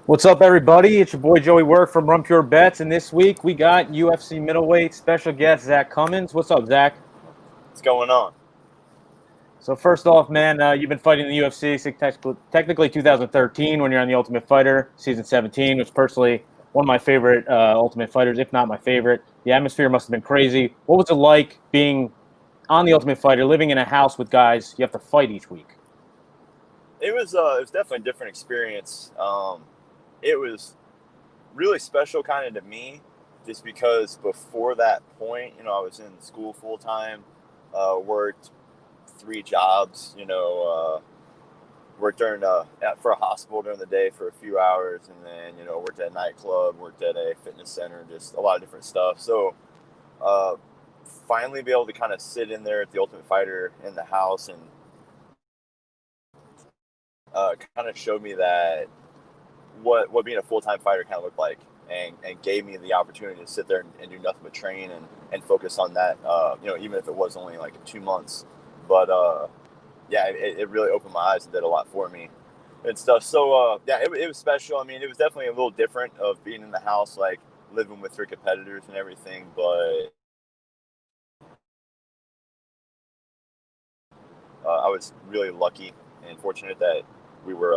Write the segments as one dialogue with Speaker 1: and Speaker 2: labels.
Speaker 1: What's up, everybody? It's your boy Joey Work from Run Pure Bets, and this week we got UFC middleweight special guest Zach Cummings. What's up, Zach?
Speaker 2: What's going on?
Speaker 1: So first off, man, you've been fighting in the UFC since technically 2013 when you're on the Ultimate Fighter, season 17, which personally one of my favorite Ultimate Fighters, if not my favorite. The atmosphere must have been crazy. What was it like being on the Ultimate Fighter, living in a house with guys you have to fight each week?
Speaker 2: It was definitely a different experience. It was really special, kind of to me, just because before that point, I was in school full time, worked 3 jobs, worked for a hospital during the day for a few hours, and then worked at a nightclub, worked at a fitness center, just a lot of different stuff. So uh, finally, be able to kind of sit in there at the Ultimate Fighter in the house and kind of showed me that what being a full-time fighter kind of looked like, and gave me the opportunity to sit there and do nothing but train and focus on that, even if it was only like 2 months. But yeah, it really opened my eyes and did a lot for me and stuff. So yeah, it was special. I mean, it was definitely a little different of being in the house, like living with your competitors and everything, but I was really lucky and fortunate that we were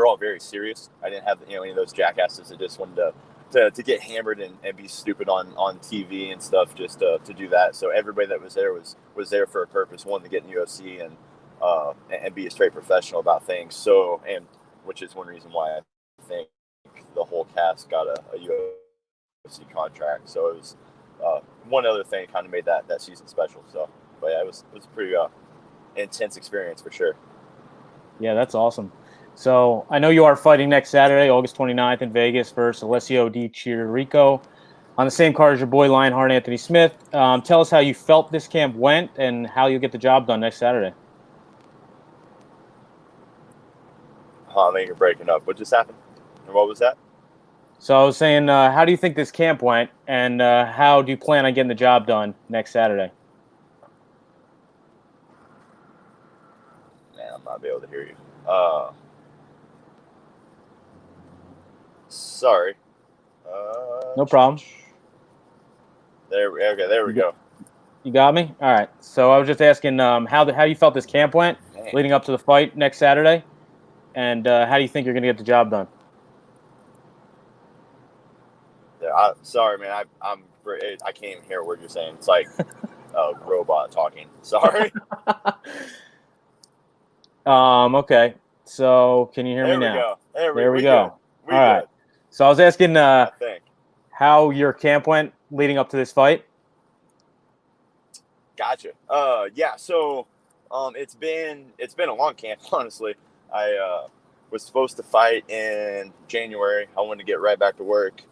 Speaker 2: all very serious. I didn't have any of those jackasses that just wanted to get hammered and be stupid on TV and stuff, just to do that. So everybody that was there was there for a purpose, wanting to get in the UFC and be a straight professional about things. So, and which is one reason why I think the whole cast got a UFC contract. So it was one other thing kind of made that season special. So, but yeah, it was a pretty intense experience for sure.
Speaker 1: Yeah, that's awesome. So I know you are fighting next Saturday, August 29th in Vegas versus Alessio Di Chirico on the same card as your boy Lionheart Anthony Smith. Tell us how you felt this camp went and how you'll get the job done next Saturday.
Speaker 2: I think you're breaking up. What just happened? And what was that?
Speaker 1: So I was saying, how do you think this camp went, and how do you plan on getting the job done next Saturday?
Speaker 2: Man, I'm not be able to hear you. Sorry.
Speaker 1: No problem.
Speaker 2: There we go.
Speaker 1: You got me? All right. So I was just asking how you felt this camp went leading up to the fight next Saturday, and how do you think you're going to get the job done?
Speaker 2: Yeah, sorry, man. I can't even hear a word you're saying. It's like a robot talking. Sorry.
Speaker 1: Okay. So can you hear me now?
Speaker 2: There we
Speaker 1: go.
Speaker 2: We
Speaker 1: All right.
Speaker 2: good.
Speaker 1: So I was asking
Speaker 2: I think.
Speaker 1: how your camp went leading up to this fight.
Speaker 2: Gotcha. Yeah. So, it's been a long camp. Honestly, I was supposed to fight in January. I wanted to get right back to work,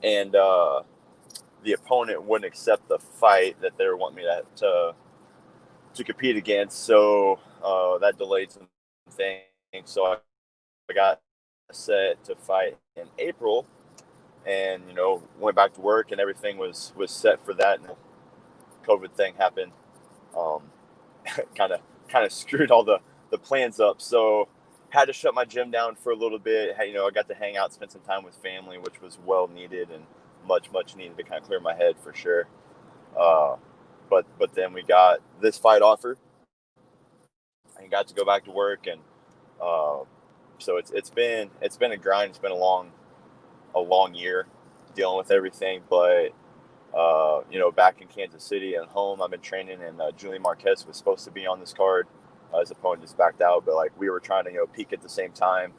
Speaker 2: and the opponent wouldn't accept the fight that they were wanting me to compete against. So that delayed some things. So I got set to fight in April, and went back to work, and everything was set for that. And the COVID thing happened. Um, kind of screwed all the plans up. So had to shut my gym down for a little bit. I got to hang out, spend some time with family, which was well needed and much needed to kind of clear my head for sure. Uh, but then we got this fight offer and got to go back to work, and uh, so it's been a grind. It's been a long year dealing with everything, but back in Kansas City at home, I've been training, and Julian Marquez was supposed to be on this card. His opponent just backed out, but like we were trying to peak at the same time.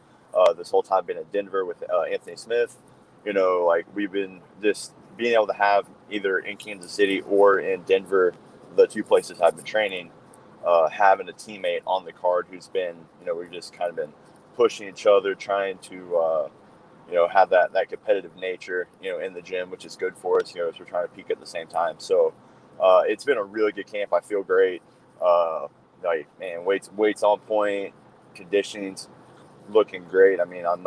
Speaker 2: This whole time been in Denver with Anthony Smith. Like we've been just being able to have either in Kansas City or in Denver, the two places I've been training, having a teammate on the card who's been, we've just kind of been pushing each other, trying to have that competitive nature, in the gym, which is good for us, as we're trying to peak at the same time. So it's been a really good camp. I feel great. Like, man, weights on point, conditioning's looking great. I mean, I'm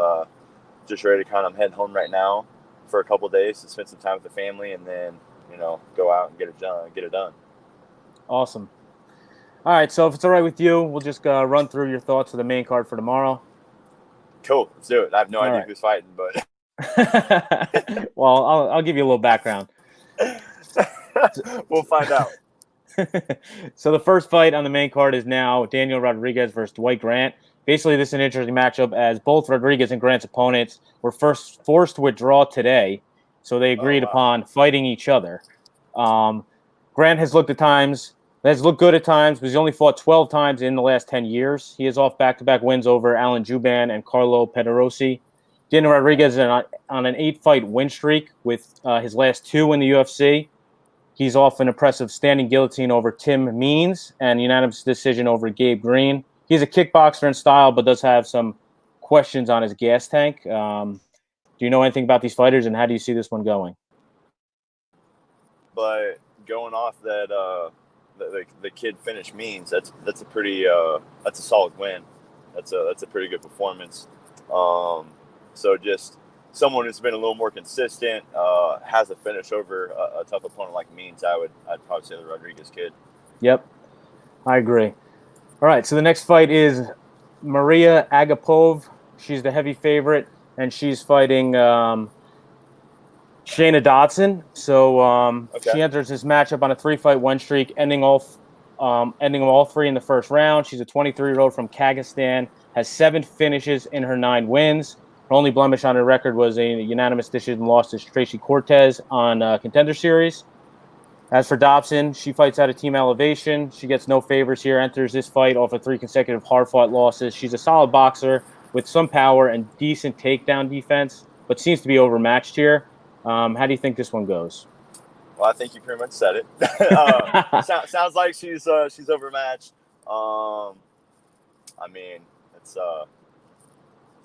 Speaker 2: just ready to I'm heading home right now for a couple of days to spend some time with the family, and then, go out and get it done.
Speaker 1: Awesome. All right. So if it's all right with you, we'll just run through your thoughts for the main card for tomorrow.
Speaker 2: Cool. Let's do it. I have no
Speaker 1: All
Speaker 2: idea
Speaker 1: right.
Speaker 2: who's fighting, but
Speaker 1: Well, I'll give you a little background.
Speaker 2: we'll find out.
Speaker 1: So the first fight on the main card is now Daniel Rodriguez versus Dwight Grant. Basically, this is an interesting matchup as both Rodriguez and Grant's opponents were first forced to withdraw today, so they agreed upon fighting each other. Grant has looked good at times, but he's only fought 12 times in the last 10 years. He is off back-to-back wins over Alan Juban and Carlo Pederosi. Daniel Rodriguez is on an 8-fight win streak with his last 2 in the UFC. He's off an impressive standing guillotine over Tim Means and unanimous decision over Gabe Green. He's a kickboxer in style, but does have some questions on his gas tank. Do you know anything about these fighters, and how do you see this one going?
Speaker 2: But going off that, the kid finish Means, that's a pretty that's a solid win. That's a pretty good performance. So just someone who's been a little more consistent, has a finish over a tough opponent like Means, I'd probably say the Rodriguez kid.
Speaker 1: Yep, I agree. All right, so the next fight is Maria Agapov. She's the heavy favorite, and she's fighting Shayna Dotson. So she enters this matchup on a 3-fight win streak, ending all 3 in the first round. She's a 23-year-old from Kazakhstan, has 7 finishes in her 9 wins. Her only blemish on her record was a unanimous decision loss to Tracy Cortez on Contender Series. As for Dobson, she fights out of Team Elevation. She gets no favors here, enters this fight off of 3 consecutive hard-fought losses. She's a solid boxer with some power and decent takedown defense, but seems to be overmatched here. How do you think this one goes?
Speaker 2: Well, I think you pretty much said it. Sounds like she's overmatched. I mean, it's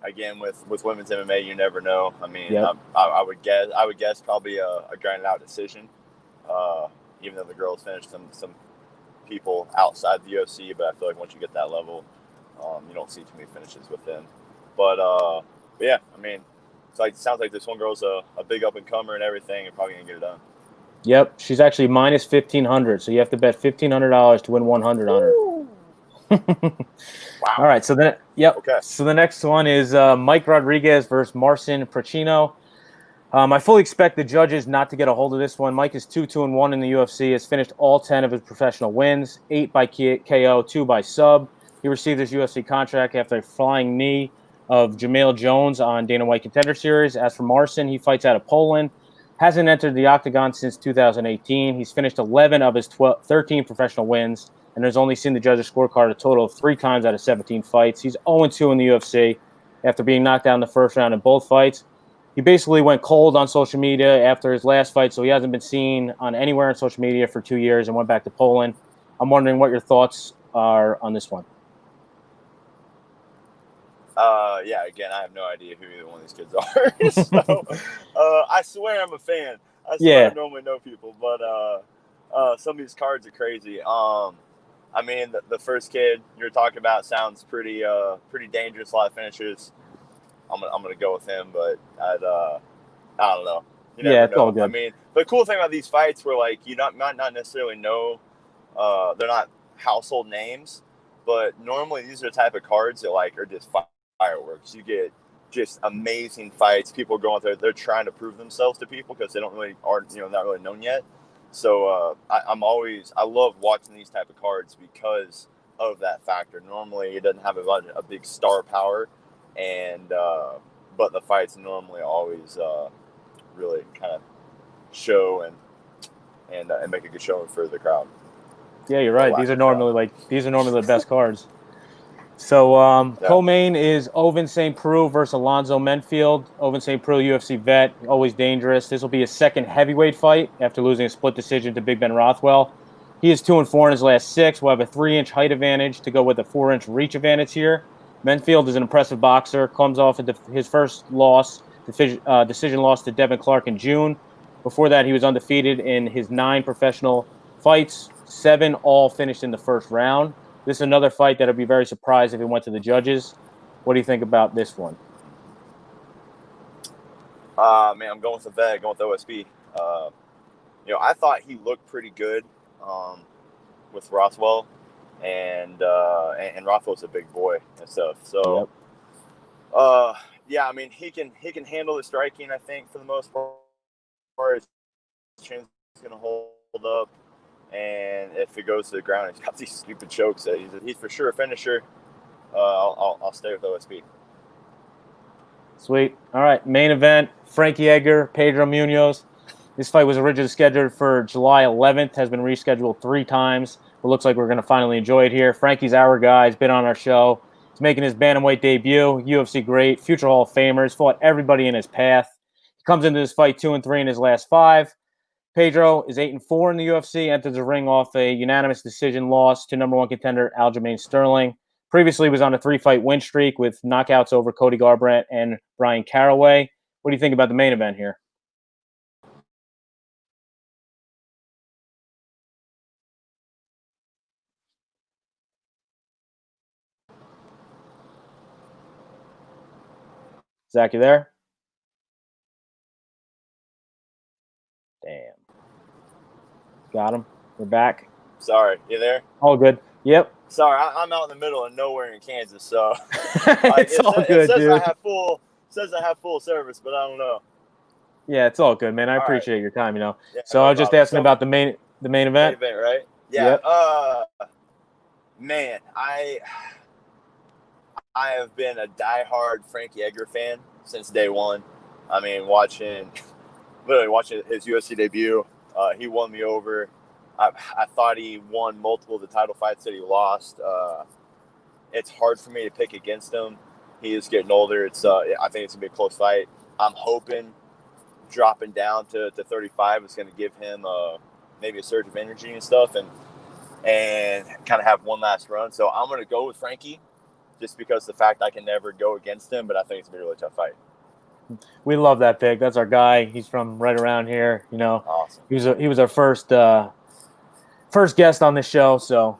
Speaker 2: again with women's MMA, you never know. I mean, yep. I would guess probably a grinded out decision. Even though the girls finished some people outside the UFC, but I feel like once you get that level, you don't see too many finishes with them. But yeah, I mean, sounds like this one girl's a big up and comer and everything, and probably gonna get it done.
Speaker 1: Yep, she's actually minus 1,500, so you have to bet $1,500 to win 100 on her.
Speaker 2: Wow.
Speaker 1: All right, so then
Speaker 2: Okay.
Speaker 1: So the next one is Mike Rodriguez versus Marcin Pracino. I fully expect the judges not to get a hold of this one. Mike is 2-1 in the UFC, has finished all 10 of his professional wins, 8 by KO, 2 by sub. He received his UFC contract after a flying knee of Jamel Jones on Dana White Contender Series. As for Marcin, he fights out of Poland, hasn't entered the octagon since 2018. He's finished 11 of his 13 professional wins, and has only seen the judges' scorecard a total of 3 times out of 17 fights. He's 0-2 in the UFC after being knocked down in the first round in both fights. He basically went cold on social media after his last fight, so he hasn't been seen on anywhere on social media for 2 years and went back to Poland. I'm wondering what your thoughts are on this one.
Speaker 2: Yeah, again, I have no idea who either one of these kids are. So, I swear I'm a fan. I swear I normally know people, but some of these cards are crazy. I mean, the first kid you're talking about sounds pretty dangerous. A lot of finishes. I'm gonna go with him, but I don't know. You never know. All good. I mean, the cool thing about these fights where like you might not necessarily know, they're not household names, but normally these are the type of cards that like are just fireworks. You get just amazing fights. People are going they're trying to prove themselves to people because they not really known yet. So I love watching these type of cards because of that factor. Normally it doesn't have a big star power. And but the fights normally always really kind of show and make a good showing for the crowd.
Speaker 1: Yeah, you're right. These are normally the best cards. So co-main is Ovince St. Preux versus Alonzo Menfield. Ovince St. Preux, UFC vet, always dangerous. This will be his second heavyweight fight after losing a split decision to Big Ben Rothwell. He is 2-4 in his last 6. Will have a 3-inch height advantage to go with a 4-inch reach advantage here. Menfield is an impressive boxer, comes off his first loss, decision loss to Devin Clark in June. Before that, he was undefeated in his 9 professional fights, 7 all finished in the first round. This is another fight that I'd be very surprised if it went to the judges. What do you think about this one?
Speaker 2: Man, I'm going with the vet, going with OSB. I thought he looked pretty good with Rothwell. And Rothwell's a big boy and stuff. So, Yeah, I mean he can handle the striking. I think for the most part, his chin's gonna hold up, and if it goes to the ground, he's got these stupid chokes. That he's for sure a finisher. I'll stay with OSP.
Speaker 1: Sweet. All right, main event: Frankie Edgar, Pedro Munhoz. This fight was originally scheduled for July 11th, has been rescheduled 3 times. But looks like we're going to finally enjoy it here. Frankie's our guy. He's been on our show. He's making his bantamweight debut. UFC great, future Hall of Famer. He's fought everybody in his path. He comes into this fight 2-3 in his last 5. Pedro is 8-4 in the UFC. Enters the ring off a unanimous decision loss to number 1 contender Aljamain Sterling. Previously was on a 3-fight win streak with knockouts over Cody Garbrandt and Brian Caraway. What do you think about the main event here? Zach, you there? Damn. Got him. We're back.
Speaker 2: Sorry, you there?
Speaker 1: All good. Yep.
Speaker 2: Sorry, I'm out in the middle of nowhere in Kansas, so
Speaker 1: It's all good,
Speaker 2: it says
Speaker 1: dude.
Speaker 2: I have full service, but I don't know.
Speaker 1: Yeah, it's all good, man. I
Speaker 2: All right.
Speaker 1: appreciate your time,
Speaker 2: Yeah,
Speaker 1: So
Speaker 2: no
Speaker 1: I was just
Speaker 2: problem.
Speaker 1: asking about the main
Speaker 2: Main
Speaker 1: event.
Speaker 2: event, right? Yeah.
Speaker 1: Yep.
Speaker 2: Man, I have been a diehard Frankie Edgar fan since day one. I mean, literally watching his UFC debut. He won me over. I thought he won multiple of the title fights that he lost. It's hard for me to pick against him. He is getting older. I think it's gonna be a close fight. I'm hoping dropping down to 35 is going to give him maybe a surge of energy and stuff, and kind of have one last run. So I'm going to go with Frankie, just because the fact I can never go against him. But I think it's gonna be a really tough fight.
Speaker 1: We love that pick. That's our guy. He's from right around here.
Speaker 2: Awesome.
Speaker 1: He was our first guest on this show. So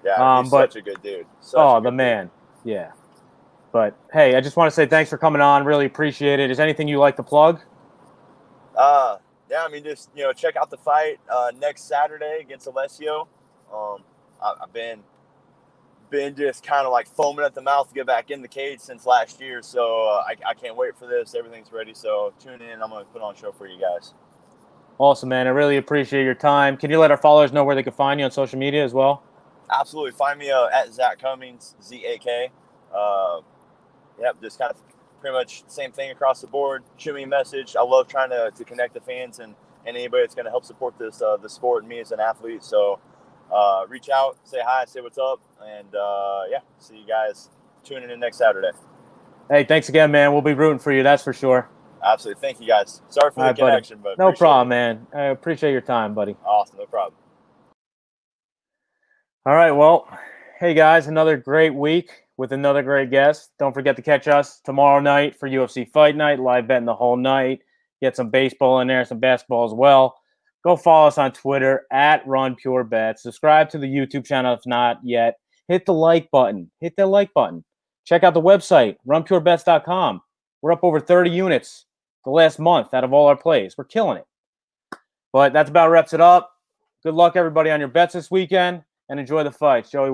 Speaker 2: Yeah, he's such a good dude.
Speaker 1: the man. Yeah. But hey, I just want to say thanks for coming on. Really appreciate it. Is anything you like to plug?
Speaker 2: Yeah, I mean, just check out the fight next Saturday against Alessio. I've been just kind of like foaming at the mouth to get back in the cage since last year, so I can't wait for this. Everything's ready, so tune in. I'm going to put on a show for you guys.
Speaker 1: Awesome, man. I really appreciate your time. Can you let our followers know where they can find you on social media as well?
Speaker 2: Absolutely. Find me at Zach Cummings, ZAK. Yep, just kind of pretty much the same thing across the board. Shoot me a message. I love trying to connect the fans and anybody that's going to help support this the sport and me as an athlete. So reach out, say hi, say what's up, and see you guys tuning in next Saturday.
Speaker 1: Hey, thanks again, man. We'll be rooting for you, that's for sure.
Speaker 2: Absolutely. Thank you, guys. Sorry for the connection,
Speaker 1: but no problem, man. I appreciate your time, buddy.
Speaker 2: Awesome, no problem.
Speaker 1: All right, well, hey, guys, another great week with another great guest. Don't forget to catch us tomorrow night for UFC Fight Night, live betting the whole night. Get some baseball in there, some basketball as well. Go follow us on Twitter at RunPureBet. Subscribe to the YouTube channel if not yet. Hit the like button. Hit that like button. Check out the website, runpurebets.com. We're up over 30 units the last month out of all our plays. We're killing it. But that's about wraps it up. Good luck, everybody, on your bets this weekend, and enjoy the fights. Joey.